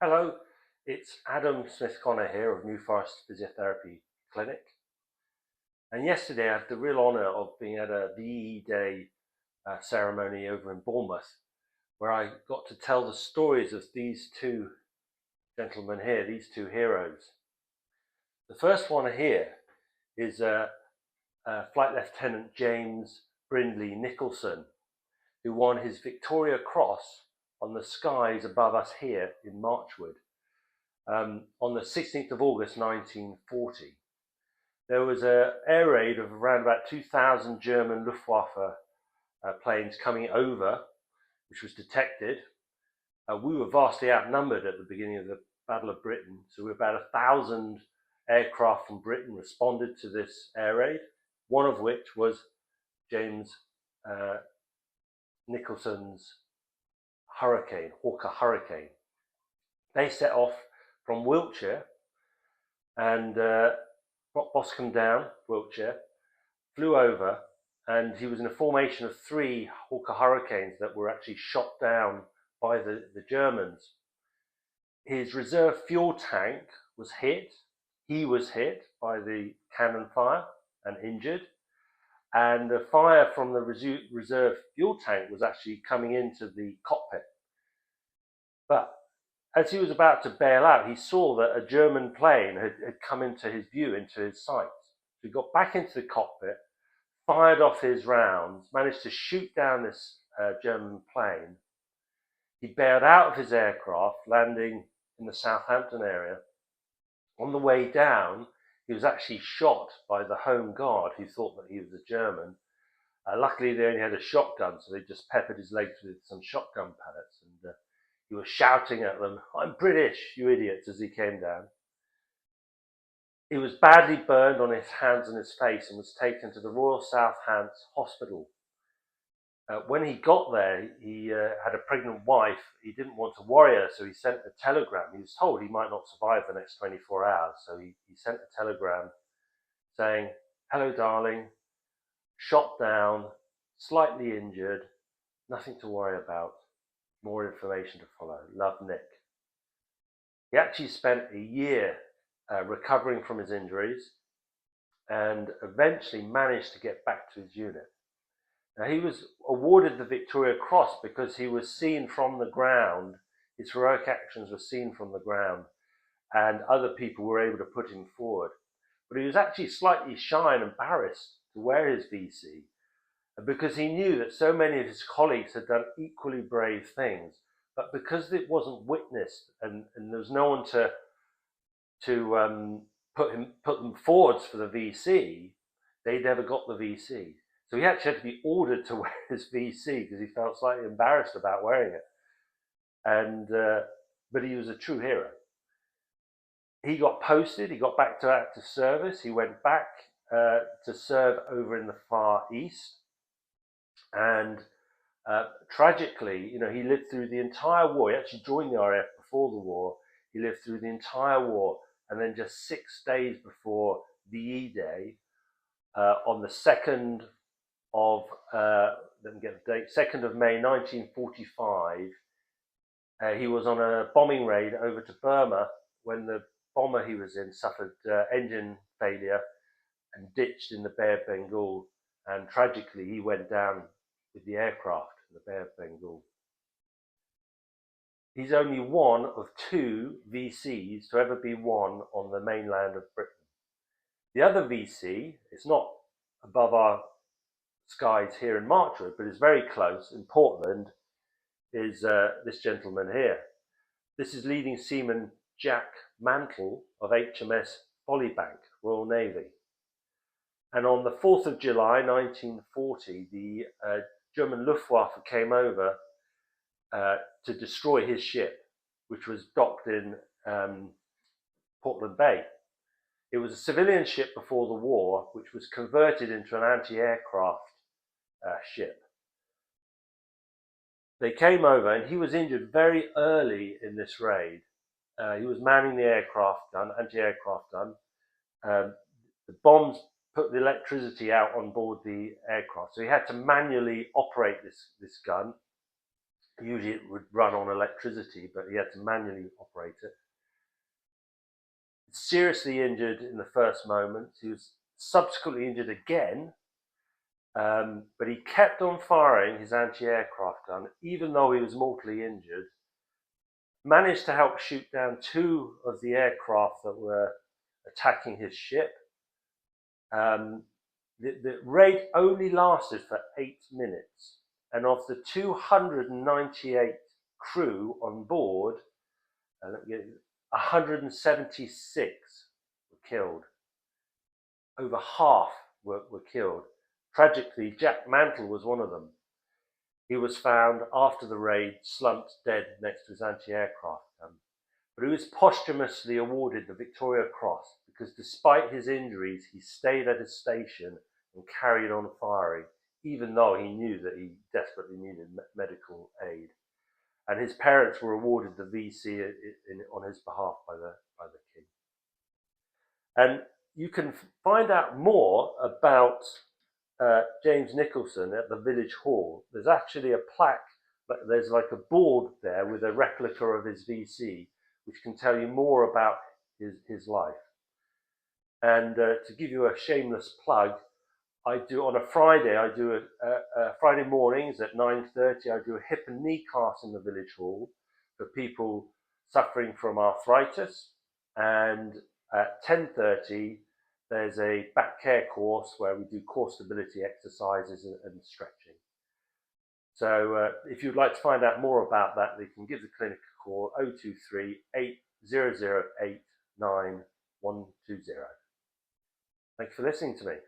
Hello, it's Adam Smith-Connor here of New Forest Physiotherapy Clinic. And yesterday I had the real honour of being at a VEDay ceremony over in Bournemouth, where I got to tell the stories of these two gentlemen here, these two heroes. The first one here is Flight Lieutenant James Nicholson, who won his Victoria Cross on the skies above us here in Marchwood. On the 16th of August 1940, there was an air raid of around about 2,000 German Luftwaffe planes coming over, which was detected. We were vastly outnumbered at the beginning of the Battle of Britain, so about 1,000 aircraft from Britain responded to this air raid, one of which was James Nicholson's Hawker Hurricane. They set off from Wiltshire and Boscombe Down, Wiltshire, flew over, and he was in a formation of 3 Hawker Hurricanes that were actually shot down by the Germans. His reserve fuel tank was hit. He was hit by the cannon fire and injured. And the fire from the reserve fuel tank was actually coming into the cockpit. But as he was about to bail out, he saw that a German plane had come into his view, into his sights. So he got back into the cockpit, fired off his rounds, managed to shoot down this German plane. He bailed out of his aircraft, landing in the Southampton area. On the way down, he was actually shot by the Home Guard, who thought that he was a German. Luckily, they only had a shotgun, so they just peppered his legs with some shotgun pellets, and he was shouting at them, "I'm British, you idiots," as he came down. He was badly burned on his hands and his face and was taken to the Royal South Hants Hospital. When he got there, he had a pregnant wife. He didn't want to worry her, so he sent a telegram. He was told he might not survive the next 24 hours, so he sent a telegram saying, "Hello, darling, shot down, slightly injured, nothing to worry about. More information to follow. Love, Nick." He actually spent a year recovering from his injuries and eventually managed to get back to his unit. Now, he was awarded the Victoria Cross because he was seen from the ground. His heroic actions were seen from the ground, and other people were able to put him forward. But he was actually slightly shy and embarrassed to wear his VC because he knew that so many of his colleagues had done equally brave things. But because it wasn't witnessed and there was no one to put them forwards for the VC, they never got the VC. So he actually had to be ordered to wear his VC because he felt slightly embarrassed about wearing it. And but he was a true hero. He got posted. He got back to active service. He went back to serve over in the Far East, and tragically, he lived through the entire war. He actually joined the RAF before the war. He lived through the entire war, and then just 6 days before VEDay, on the 2nd of let me get the date, 2nd of May 1945, he was on a bombing raid over to Burma when the bomber he was in suffered engine failure and ditched in the Bay of Bengal, and tragically he went down with the aircraft in the Bay of Bengal. He's only one of 2 VCs to ever be won on the mainland of Britain. The other VC, it's not above our skies here in Marchwood, but it's very close in Portland, is this gentleman here. This is leading seaman Jack Mantle of HMS Folybank, Royal Navy. And on the 4th of July 1940, the German Luftwaffe came over to destroy his ship, which was docked in Portland Bay. It was a civilian ship before the war, which was converted into an anti-aircraft ship. They came over, and he was injured very early in this raid. He was manning the aircraft gun, anti-aircraft gun. The bombs put the electricity out on board the aircraft, so he had to manually operate this gun. Usually it would run on electricity, but he had to manually operate it. Seriously injured in the first moment. He was subsequently injured again, but he kept on firing his anti-aircraft gun, even though he was mortally injured. Managed to help shoot down 2 of the aircraft that were attacking his ship. The raid only lasted for 8 minutes, and of the 298 crew on board, 176 were killed. Over half were killed. Tragically, Jack Mantle was one of them. He was found after the raid slumped dead next to his anti-aircraft gun. But he was posthumously awarded the Victoria Cross because despite his injuries, he stayed at his station and carried on firing, even though he knew that he desperately needed medical aid. And his parents were awarded the VC on his behalf by the King. And you can find out more about James Nicholson at the village hall. There's actually a plaque, but there's like a board there with a replica of his VC, which can tell you more about his life. And to give you a shameless plug, I do on a Friday, I do a Friday mornings at 9:30, I do a hip and knee class in the village hall for people suffering from arthritis. And at 10:30, there's a back care course where we do core stability exercises and stretching. So if you'd like to find out more about that, you can give the clinic a call, 023 8008 9120. Thanks for listening to me.